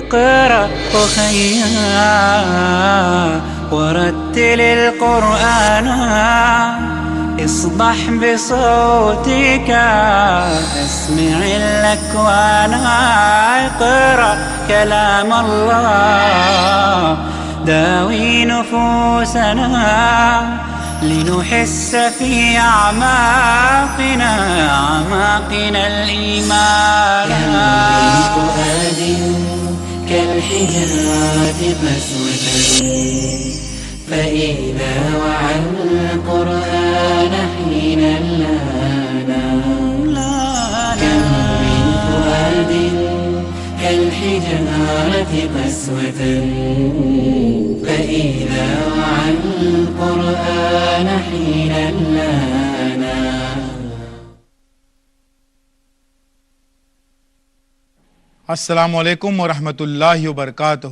اقرأ أخيا ورتل القرآن اصبح بصوتك اسمع الأكوان اقرأ كلام الله داوي نفوسنا لنحس في أعماقنا الإيمان. كم من فؤاد كالحجارة قسوة فإذا وعى القرآن حينا لانا. كم من فؤاد كالحجارة قسوة فإذا وعى القرآن حينا لانا. السلام علیکم ورحمۃ اللہ وبرکاتہ.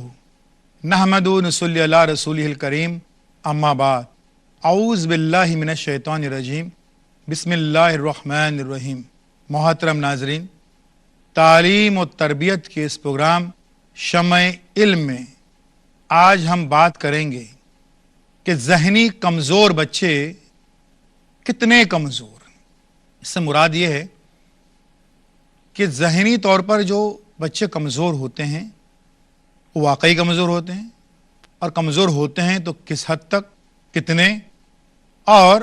نحمد و نصلی علی رسولہ الکریم. اما بعد اعوذ باللہ من الشیطان الرجیم. بسم اللہ الرحمن الرحیم. محترم ناظرین، تعلیم و تربیت کے اس پروگرام شمع علم میں آج ہم بات کریں گے کہ ذہنی کمزور بچے کتنے کمزور. اس سے مراد یہ ہے کہ ذہنی طور پر جو بچے کمزور ہوتے ہیں وہ واقعی کمزور ہوتے ہیں، اور کمزور ہوتے ہیں تو کس حد تک، کتنے، اور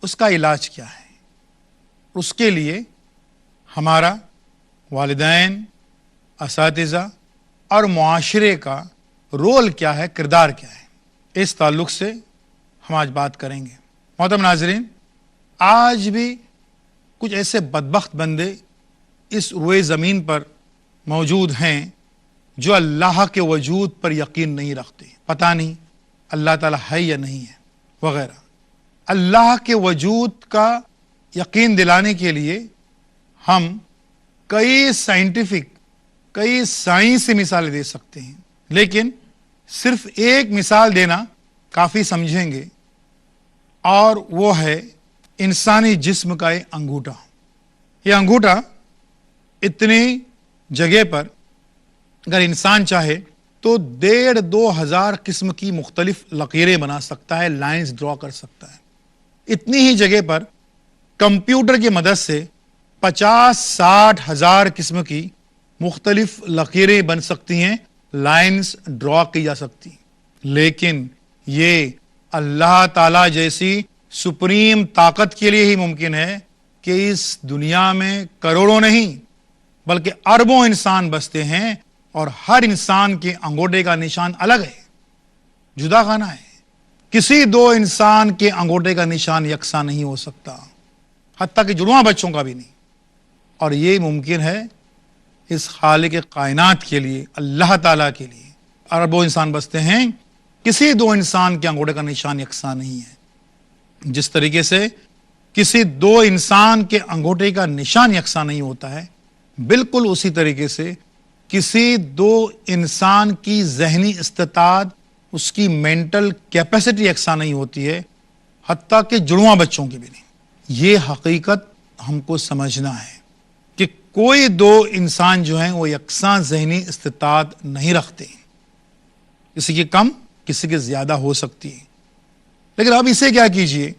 اس کا علاج کیا ہے. اس کے لیے ہمارا والدین، اساتذہ اور معاشرے کا رول کیا ہے، کردار کیا ہے، اس تعلق سے ہم آج بات کریں گے. محترم ناظرین، آج بھی کچھ ایسے بدبخت بندے اس روئے زمین پر موجود ہیں جو اللہ کے وجود پر یقین نہیں رکھتے. پتہ نہیں اللہ تعالیٰ ہے یا نہیں ہے وغیرہ. اللہ کے وجود کا یقین دلانے کے لیے ہم کئی سائنسی مثالیں دے سکتے ہیں، لیکن صرف ایک مثال دینا کافی سمجھیں گے، اور وہ ہے انسانی جسم کا یہ انگوٹھا. یہ انگوٹھا اتنی جگہ پر اگر انسان چاہے تو 1,500-2,000 قسم کی مختلف لکیریں بنا سکتا ہے، لائنز ڈرا کر سکتا ہے. اتنی ہی جگہ پر کمپیوٹر کی مدد سے 50-60 ہزار قسم کی مختلف لکیریں بن سکتی ہیں، لائنز ڈرا کی جا سکتی. لیکن یہ اللہ تعالی جیسی سپریم طاقت کے لیے ہی ممکن ہے کہ اس دنیا میں کروڑوں نہیں بلکہ اربوں انسان بستے ہیں، اور ہر انسان کے انگوٹھے کا نشان الگ ہے، جدا خانہ ہے. کسی دو انسان کے انگوٹھے کا نشان یکساں نہیں ہو سکتا، حتیٰ کہ جڑواں بچوں کا بھی نہیں. اور یہ ممکن ہے اس خالق کائنات کے لیے، اللہ تعالیٰ کے لیے. اربوں انسان بستے ہیں، کسی دو انسان کے انگوٹھے کا نشان یکساں نہیں ہے. جس طریقے سے کسی دو انسان کے انگوٹھے کا نشان یکساں نہیں ہوتا ہے، بالکل اسی طریقے سے کسی دو انسان کی ذہنی استطاعت، اس کی مینٹل کیپیسٹی یکساں نہیں ہوتی ہے، حتیٰ کہ جڑواں بچوں کی بھی نہیں. یہ حقیقت ہم کو سمجھنا ہے کہ کوئی دو انسان جو ہیں وہ یکساں ذہنی استطاعت نہیں رکھتے، کسی کی کم، کسی کی زیادہ ہو سکتی ہے. لیکن اب اسے کیا کیجئے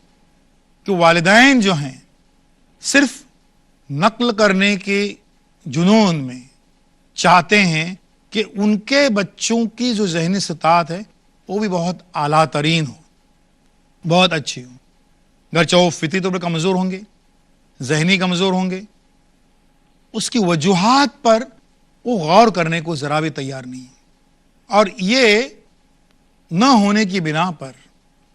کہ والدین جو ہیں صرف نقل کرنے کے جنون میں چاہتے ہیں کہ ان کے بچوں کی جو ذہنی استطاعت ہے وہ بھی بہت اعلیٰ ترین ہو، بہت اچھی ہو. گرچہ وہ فطری طور پر کمزور ہوں گے، ذہنی کمزور ہوں گے، اس کی وجوہات پر وہ غور کرنے کو ذرا بھی تیار نہیں. اور یہ نہ ہونے کی بنا پر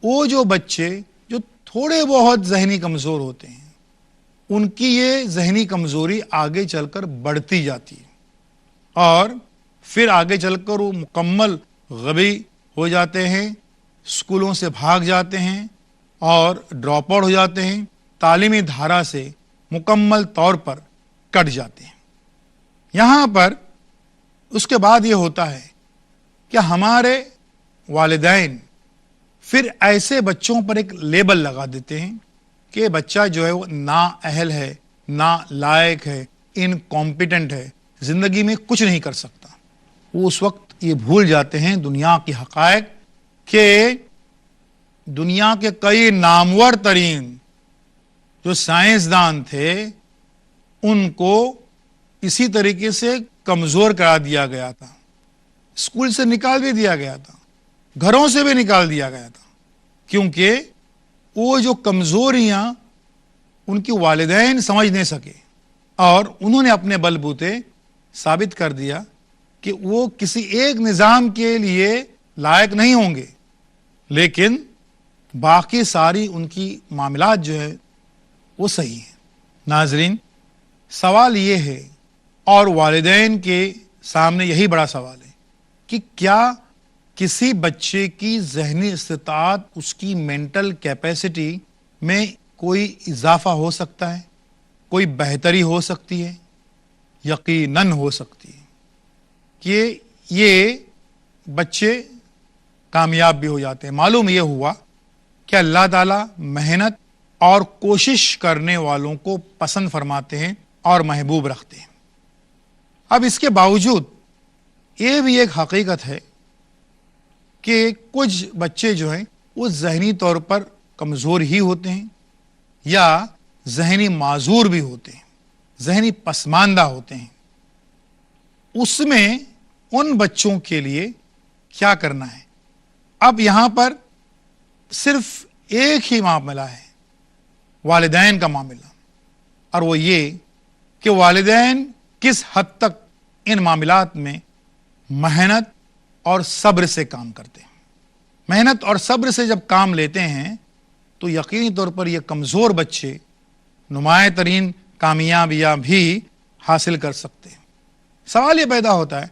وہ جو بچے جو تھوڑے بہت ذہنی کمزور ہوتے ہیں، ان کی یہ ذہنی کمزوری آگے چل کر بڑھتی جاتی ہے، اور پھر آگے چل کر وہ مکمل غبی ہو جاتے ہیں، اسکولوں سے بھاگ جاتے ہیں اور ڈراپ آؤٹ ہو جاتے ہیں، تعلیمی دھارا سے مکمل طور پر کٹ جاتے ہیں. یہاں پر اس کے بعد یہ ہوتا ہے کہ ہمارے والدین پھر ایسے بچوں پر ایک لیبل لگا دیتے ہیں کہ بچہ جو ہے وہ نااہل ہے، نا لائق ہے، انکمپیٹنٹ ہے، زندگی میں کچھ نہیں کر سکتا. وہ اس وقت یہ بھول جاتے ہیں دنیا کی حقائق کہ دنیا کے کئی نامور ترین جو سائنسدان تھے ان کو اسی طریقے سے کمزور کرا دیا گیا تھا، اسکول سے نکال بھی دیا گیا تھا، گھروں سے بھی نکال دیا گیا تھا، کیونکہ وہ جو کمزوریاں ان کے والدین سمجھ نہیں سکے اور انہوں نے اپنے بل بوتے ثابت کر دیا کہ وہ کسی ایک نظام کے لیے لائق نہیں ہوں گے، لیکن باقی ساری ان کی معاملات جو ہے وہ صحیح ہیں۔ ناظرین، سوال یہ ہے اور والدین کے سامنے یہی بڑا سوال ہے کہ کیا کسی بچے کی ذہنی استطاعت، اس کی مینٹل کیپیسٹی میں کوئی اضافہ ہو سکتا ہے، کوئی بہتری ہو سکتی ہے؟ یقیناً ہو سکتی ہے کہ یہ بچے کامیاب بھی ہو جاتے ہیں۔ معلوم یہ ہوا کہ اللہ تعالیٰ محنت اور کوشش کرنے والوں کو پسند فرماتے ہیں اور محبوب رکھتے ہیں۔ اب اس کے باوجود یہ بھی ایک حقیقت ہے کہ کچھ بچے جو ہیں وہ ذہنی طور پر کمزور ہی ہوتے ہیں یا ذہنی معذور بھی ہوتے ہیں، ذہنی پسماندہ ہوتے ہیں۔ اس میں ان بچوں کے لیے کیا کرنا ہے؟ اب یہاں پر صرف ایک ہی معاملہ ہے، والدین کا معاملہ، اور وہ یہ کہ والدین کس حد تک ان معاملات میں محنت اور صبر سے کام کرتے ہیں۔ محنت اور صبر سے جب کام لیتے ہیں تو یقینی طور پر یہ کمزور بچے نمایاں ترین کامیابیاں بھی حاصل کر سکتے ہیں۔ سوال یہ پیدا ہوتا ہے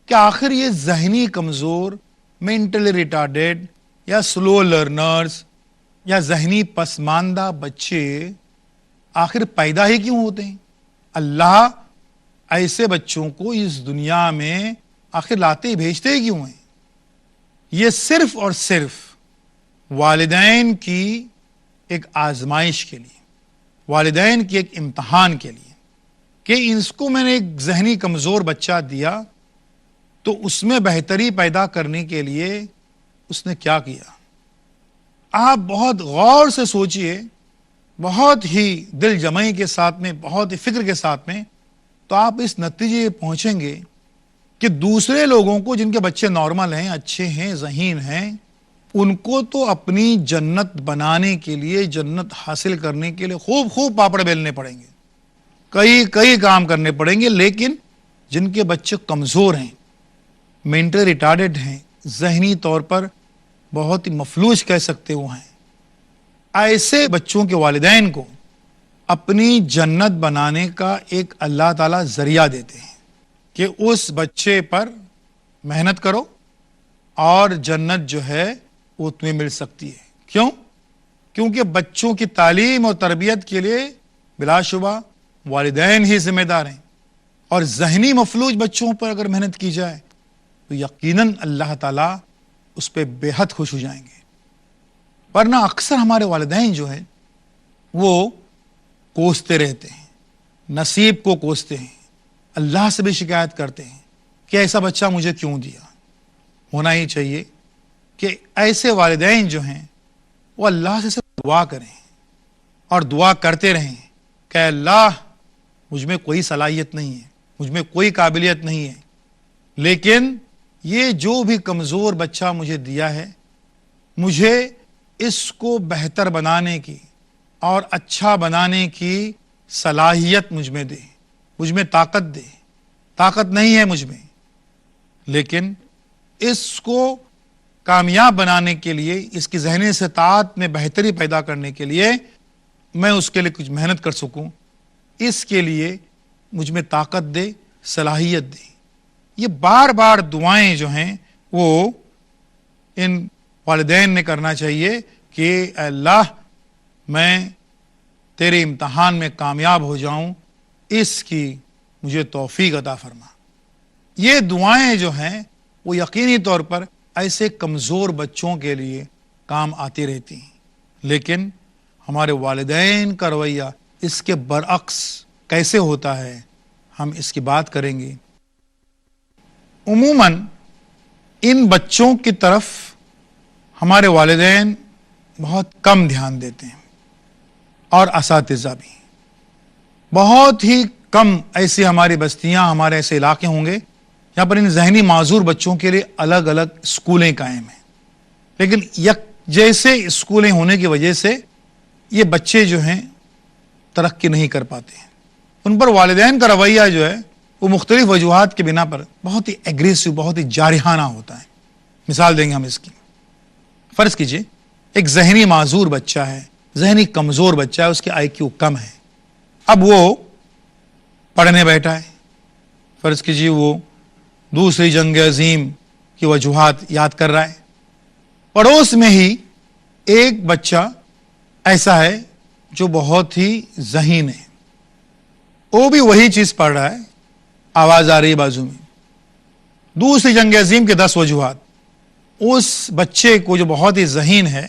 کہ آخر یہ ذہنی کمزور، مینٹلی ریٹارڈیڈ یا سلو لرنرز یا ذہنی پسماندہ بچے آخر پیدا ہی کیوں ہوتے ہیں؟ اللہ ایسے بچوں کو اس دنیا میں آخر لاتے ہی بھیجتے ہی کیوں ہیں؟ یہ صرف اور صرف والدین کی ایک آزمائش کے لیے، والدین کی ایک امتحان کے لیے، کہ اس کو میں نے ایک ذہنی کمزور بچہ دیا تو اس میں بہتری پیدا کرنے کے لیے اس نے کیا کیا۔ آپ بہت غور سے سوچئے، بہت ہی دل جمعی کے ساتھ میں، بہت ہی فکر کے ساتھ میں، تو آپ اس نتیجے پہنچیں گے کہ دوسرے لوگوں کو جن کے بچے نارمل ہیں، اچھے ہیں، ذہین ہیں، ان کو تو اپنی جنت بنانے کے لیے، جنت حاصل کرنے کے لیے خوب پاپڑ بیلنے پڑیں گے، کئی کام کرنے پڑیں گے، لیکن جن کے بچے کمزور ہیں، مینٹلی ریٹارڈڈ ہیں، ذہنی طور پر بہت ہی مفلوج کہہ سکتے وہ ہیں، ایسے بچوں کے والدین کو اپنی جنت بنانے کا ایک اللہ تعالیٰ ذریعہ دیتے ہیں کہ اس بچے پر محنت کرو اور جنت جو ہے وہ تمہیں مل سکتی ہے۔ کیوں؟ کیونکہ بچوں کی تعلیم اور تربیت کے لیے بلا شبہ والدین ہی ذمہ دار ہیں، اور ذہنی مفلوج بچوں پر اگر محنت کی جائے تو یقیناً اللہ تعالیٰ اس پہ بے حد خوش ہو جائیں گے۔ ورنہ اکثر ہمارے والدین جو ہیں وہ کوستے رہتے ہیں، نصیب کو کوستے ہیں، اللہ سے بھی شکایت کرتے ہیں کہ ایسا بچہ مجھے کیوں دیا۔ ہونا ہی چاہیے کہ ایسے والدین جو ہیں وہ اللہ سے صرف دعا کریں اور دعا کرتے رہیں کہ اللہ مجھ میں کوئی صلاحیت نہیں ہے، مجھ میں کوئی قابلیت نہیں ہے، لیکن یہ جو بھی کمزور بچہ مجھے دیا ہے، مجھے اس کو بہتر بنانے کی اور اچھا بنانے کی صلاحیت مجھ میں دے، مجھ میں طاقت دے۔ طاقت نہیں ہے مجھ میں، لیکن اس کو کامیاب بنانے کے لیے، اس کی ذہنی استطاعت میں بہتری پیدا کرنے کے لیے میں اس کے لیے کچھ محنت کر سکوں، اس کے لیے مجھ میں طاقت دے، صلاحیت دے۔ یہ بار دعائیں جو ہیں وہ ان والدین نے کرنا چاہیے کہ اے اللہ میں تیرے امتحان میں کامیاب ہو جاؤں، اس کی مجھے توفیق عطا فرما۔ یہ دعائیں جو ہیں وہ یقینی طور پر ایسے کمزور بچوں کے لیے کام آتی رہتی ہیں، لیکن ہمارے والدین کا رویہ اس کے برعکس کیسے ہوتا ہے، ہم اس کی بات کریں گے۔ عموماً ان بچوں کی طرف ہمارے والدین بہت کم دھیان دیتے ہیں اور اساتذہ بھی. بہت ہی کم ایسی ہماری بستیاں، ہمارے ایسے علاقے ہوں گے جہاں پر ان ذہنی معذور بچوں کے لیے الگ الگ اسکولیں قائم ہیں. لیکن یک جیسے اسکولیں ہونے کی وجہ سے یہ بچے جو ہیں ترقی نہیں کر پاتے ہیں. ان پر والدین کا رویہ جو ہے وہ مختلف وجوہات کی بنا پر بہت ہی ایگریسو، بہت ہی جارحانہ ہوتا ہے. مثال دیں گے ہم اس کی. فرض کیجئے ایک ذہنی معذور بچہ ہے، ذہنی کمزور بچہ ہے، اس کے آئی کیو کم ہے. اب وہ پڑھنے بیٹھا ہے. فرض کیجئے وہ دوسری جنگ عظیم کی وجوہات یاد کر رہا ہے. پڑوس میں ہی ایک بچہ ایسا ہے جو بہت ہی ذہین ہے، وہ بھی وہی چیز پڑھ رہا ہے، آواز آ رہی ہے بازو میں. دوسری جنگ عظیم کے 10 وجوہات. اس بچے کو جو بہت ہی ذہین ہے،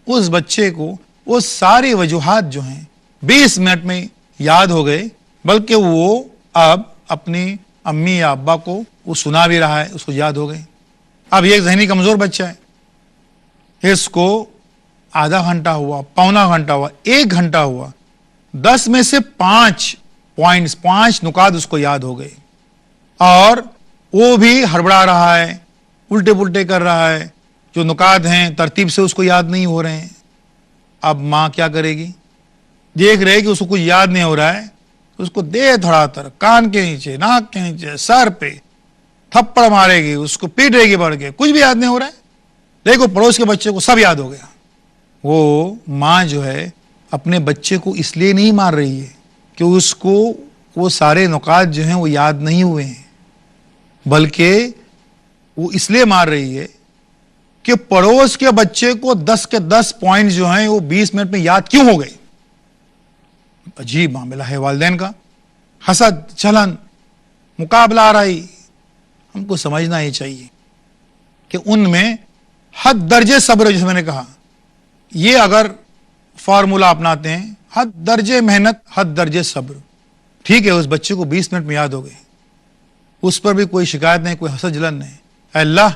اس بچے کو وہ ساری وجوہات جو ہیں 20 منٹ میں یاد ہو گئے، بلکہ وہ اب اپنی امی یا ابا کو وہ سنا بھی رہا ہے، اس کو یاد ہو گئے. اب یہ ایک ذہنی کمزور بچہ ہے، اس کو آدھا گھنٹہ ہوا، پونا گھنٹہ ہوا، 1 گھنٹہ ہوا، 10 میں سے 5 پوائنٹس، 5 نکات اس کو یاد ہو گئے، اور وہ بھی ہڑبڑا رہا ہے، الٹے پلٹے کر رہا ہے. جو نکات ہیں ترتیب سے اس کو یاد نہیں ہو رہے ہیں. اب ماں کیا کرے گی؟ دیکھ رہے کہ اس کو کچھ یاد نہیں ہو رہا ہے، اس کو دے تھوڑا تر کان کے نیچے، ناک کے نیچے، سر پہ تھپڑ مارے گی، اس کو پیٹے گی بڑھ کے. کچھ بھی یاد نہیں ہو رہا ہے، لیکن پڑوس کے بچے کو سب یاد ہو گیا. وہ ماں جو ہے اپنے بچے کو اس لیے نہیں مار رہی ہے کہ اس کو وہ سارے نکات جو ہیں وہ یاد نہیں ہوئے ہیں، بلکہ وہ اس لیے مار رہی ہے کہ پڑوس کے بچے کو 10 کے 10 پوائنٹ جو ہیں وہ 20 منٹ میں یاد کیوں ہو گئے. عجیب معاملہ ہے والدین کا. حسد، جلن، مقابلہ آرائی. ہم کو سمجھنا ہی چاہیے کہ ان میں حد درجے صبر، جیسے میں نے کہا، یہ اگر فارمولہ اپناتے ہیں، حد درجے محنت، حد درجے صبر. ٹھیک ہے، اس بچے کو 20 منٹ میں یاد ہو گئے، اس پر بھی کوئی شکایت نہیں، کوئی حسد جلن نہیں. اے اللہ،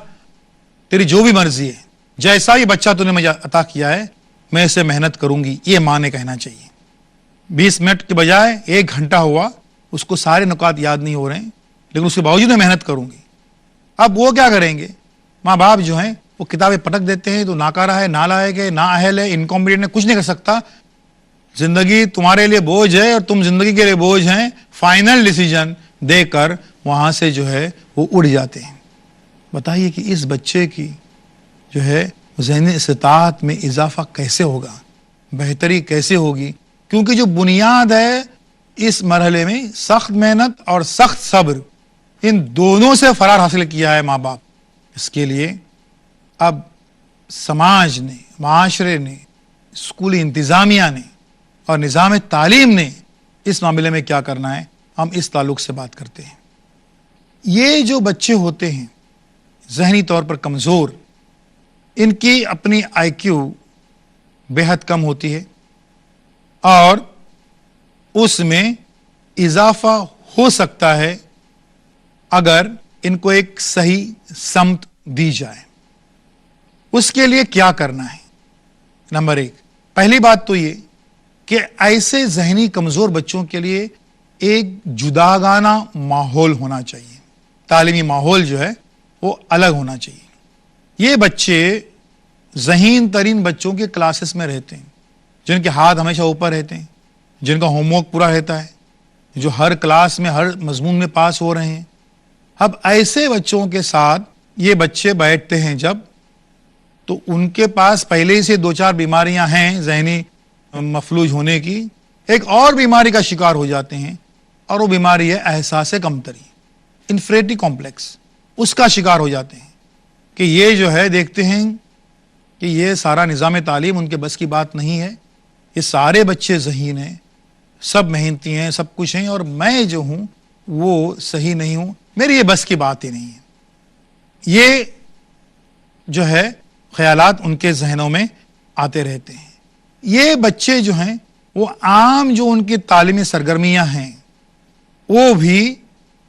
تیری جو بھی مرضی ہے، جیسا ہی بچہ تو نے مجھے عطا کیا ہے، میں اسے محنت کروں گی، یہ ماں نے کہنا چاہیے. 20 منٹ کے بجائے 1 گھنٹہ ہوا، اس کو سارے نکات یاد نہیں ہو رہے ہیں، لیکن اس کے باوجود میں محنت کروں گی. اب وہ کیا کریں گے؟ ماں باپ جو ہیں وہ کتابیں پٹک دیتے ہیں، تو ناکارہ ہے، نالائق ہے، نااہل ہے، انکمپیٹنٹ ہے، کچھ نہیں کر سکتا. زندگی تمہارے لیے بوجھ ہے اور تم زندگی کے لیے بوجھ ہیں. فائنل ڈیسیجن دے کر وہاں سے جو ہے وہ اڑ جاتے ہیں. بتائیے کہ اس بچے کی جو ہے ذہنی استطاعت میں اضافہ کیسے ہوگا، بہتری کیسے ہوگی؟ کیونکہ جو بنیاد ہے اس مرحلے میں سخت محنت اور سخت صبر، ان دونوں سے فرار حاصل کیا ہے ماں باپ. اس کے لیے اب سماج نے، معاشرے نے، اسکولی انتظامیہ نے اور نظام تعلیم نے اس معاملے میں کیا کرنا ہے، ہم اس تعلق سے بات کرتے ہیں. یہ جو بچے ہوتے ہیں ذہنی طور پر کمزور، ان کی اپنی آئی کیو بے حد کم ہوتی ہے، اور اس میں اضافہ ہو سکتا ہے اگر ان کو ایک صحیح سمت دی جائے. اس کے لیے کیا کرنا ہے؟ نمبر 1، پہلی بات تو یہ کہ ایسے ذہنی کمزور بچوں کے لیے ایک جداگانہ ماحول ہونا چاہیے. تعلیمی ماحول جو ہے وہ الگ ہونا چاہیے. یہ بچے ذہین ترین بچوں کے کلاسز میں رہتے ہیں، جن کے ہاتھ ہمیشہ اوپر رہتے ہیں، جن کا ہوم ورک پورا رہتا ہے، جو ہر کلاس میں ہر مضمون میں پاس ہو رہے ہیں. اب ایسے بچوں کے ساتھ یہ بچے بیٹھتے ہیں جب، تو ان کے پاس پہلے ہی سے 2-4 بیماریاں ہیں ذہنی مفلوج ہونے کی، ایک اور بیماری کا شکار ہو جاتے ہیں، اور وہ بیماری ہے احساس کمتری، انفیریٹی کمپلیکس. اس کا شکار ہو جاتے ہیں کہ یہ جو ہے دیکھتے ہیں کہ یہ سارا نظام تعلیم ان کے بس کی بات نہیں ہے، یہ سارے بچے ذہین ہیں، سب محنتی ہیں، سب کچھ ہیں، اور میں جو ہوں وہ صحیح نہیں ہوں، میری یہ بس کی بات ہی نہیں ہے. یہ جو ہے خیالات ان کے ذہنوں میں آتے رہتے ہیں. یہ بچے جو ہیں وہ عام جو ان کی تعلیمی سرگرمیاں ہیں وہ بھی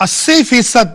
80%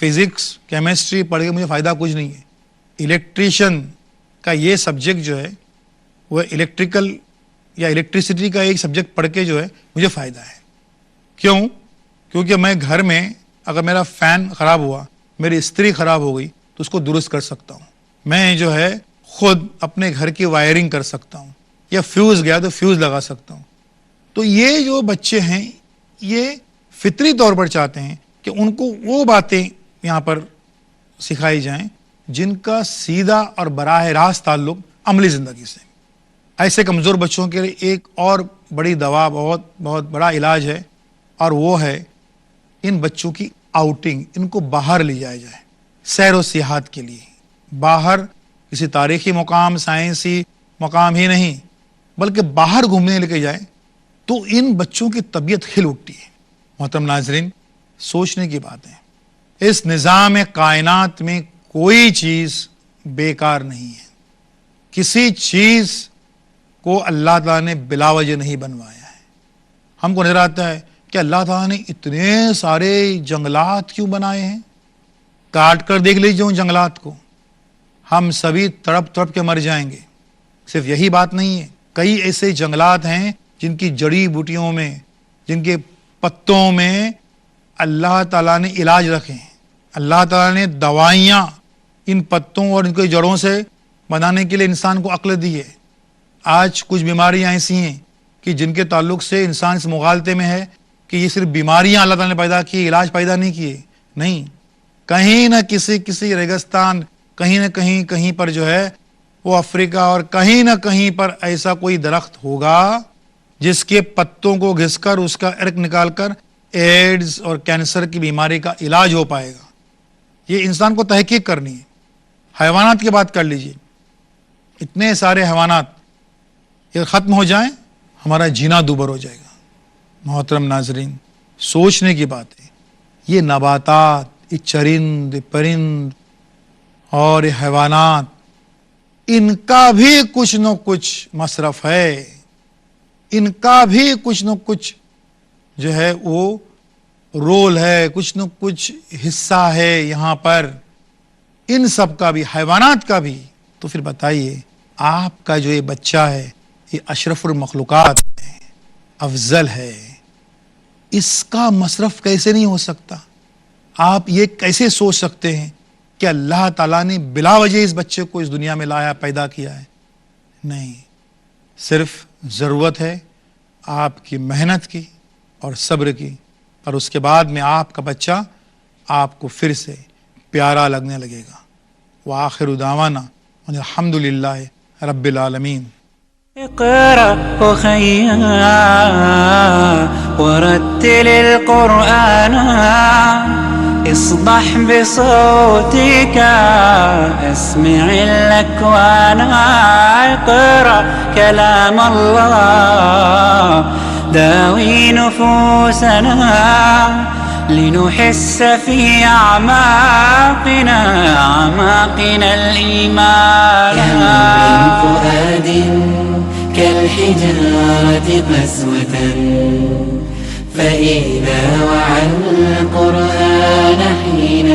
فزکس کیمسٹری پڑھ کے مجھے فائدہ کچھ نہیں ہے. الیکٹریشین کا یہ سبجیکٹ جو ہے وہ الیکٹریکل یا الیکٹریسٹی کا ایک سبجیکٹ پڑھ کے جو ہے مجھے فائدہ ہے. کیوں؟ کیونکہ میں گھر میں اگر میرا فین خراب ہوا, میری استری خراب ہو گئی تو اس کو درست کر سکتا ہوں. میں جو ہے خود اپنے گھر کی وائرنگ کر سکتا ہوں, یا فیوز گیا تو فیوز لگا سکتا ہوں. تو یہ جو بچے ہیں یہ فطری طور پر چاہتے ہیں کہ ان کو وہ باتیں یہاں پر سکھائی جائیں جن کا سیدھا اور براہ راست تعلق عملی زندگی سے. ایسے کمزور بچوں کے لیے ایک اور بڑی دوا, بہت بڑا علاج ہے, اور وہ ہے ان بچوں کی آؤٹنگ. ان کو باہر لے جایا جائے سیر و سیاحت کے لیے. باہر کسی تاریخی مقام, سائنسی مقام ہی نہیں, بلکہ باہر گھومنے لے کے جائے تو ان بچوں کی طبیعت کھل اٹھتی ہے. محترم ناظرین, سوچنے کی بات ہے, اس نظام کائنات میں کوئی چیز بیکار نہیں ہے. کسی چیز کو اللہ تعالیٰ نے بلا وجہ نہیں بنوایا ہے. ہم کو نظر آتا ہے کہ اللہ تعالیٰ نے اتنے سارے جنگلات کیوں بنائے ہیں. کاٹ کر دیکھ لیجیے ان جنگلات کو, ہم سبھی تڑپ تڑپ کے مر جائیں گے. صرف یہی بات نہیں ہے, کئی ایسے جنگلات ہیں جن کی جڑی بوٹیوں میں, جن کے پتوں میں اللہ تعالیٰ نے علاج رکھے ہیں. اللہ تعالیٰ نے دوائیاں ان پتوں اور ان کے جڑوں سے بنانے کے لیے انسان کو عقل دی ہے. آج کچھ بیماریاں ایسی ہیں کہ جن کے تعلق سے انسان اس مغالطے میں ہے کہ یہ صرف بیماریاں اللہ تعالیٰ نے پیدا کی, علاج پیدا نہیں کیے. نہیں, کہیں نہ کسی ریگستان, کہیں پر جو ہے وہ افریقہ اور کہیں نہ کہیں پر ایسا کوئی درخت ہوگا جس کے پتوں کو گھس کر اس کا عرق نکال کر ایڈز اور کینسر کی بیماری کا علاج ہو پائے گا. یہ انسان کو تحقیق کرنی ہے. حیوانات کی بات کر لیجئے, اتنے سارے حیوانات یہ ختم ہو جائیں ہمارا جینا دوبر ہو جائے گا. محترم ناظرین, سوچنے کی بات ہے, یہ نباتات, یہ چرند, پرند اور یہ حیوانات, ان کا بھی کچھ نہ کچھ مصرف ہے, ان کا بھی کچھ نہ کچھ جو ہے وہ رول ہے, کچھ نہ کچھ حصہ ہے یہاں پر, ان سب کا بھی, حیوانات کا بھی. تو پھر بتائیے آپ کا جو یہ بچہ ہے یہ اشرف المخلوقات ہے, افضل ہے, اس کا مصرف کیسے نہیں ہو سکتا؟ آپ یہ کیسے سوچ سکتے ہیں کہ اللہ تعالیٰ نے بلا وجہ اس بچے کو اس دنیا میں لایا, پیدا کیا ہے؟ نہیں, صرف ضرورت ہے آپ کی محنت کی اور صبر کی, اور اس کے بعد میں آپ کا بچہ آپ کو پھر سے پیارا لگنے لگے گا. وآخر دعوانا الحمد للہ رب العالمین. اقرأ أخيا ورتل القرآن اصدح بصوتك اسمع الأكوان. اقرأ كلام الله داوي نفوسنا لنحس في أعماقنا الإيمان. كم من فؤاد كالحجارة قسوة فإذا وعى القرآن حين